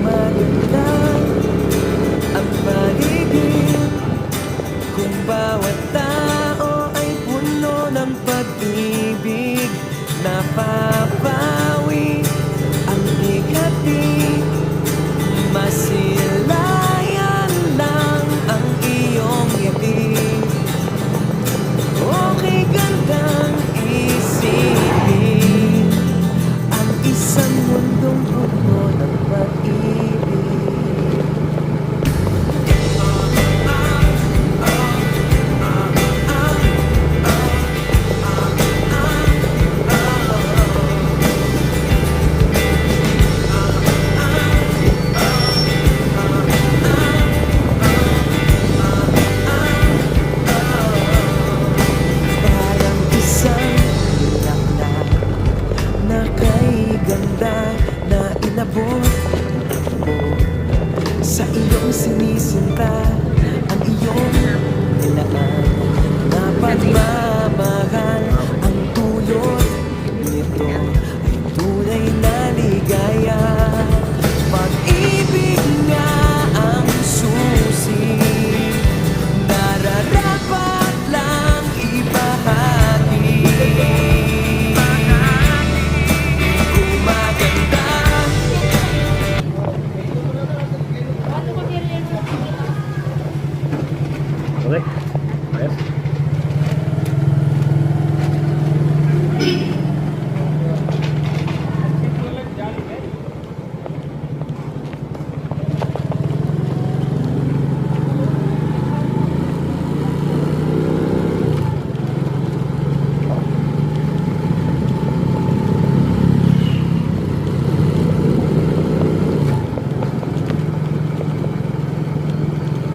maganda ang paligid, kung bawat tao ay puno ng pag-ibig, napapawi ang ikati, masilayan lang ang iyong ngiti. Okay gandang isipin ang isang mundong puno ng pag-ibig. Parang isang bulaklak na kay ganda na inabot mo sa iyong sinisinta, ang iyong nilaan na pagmamahal.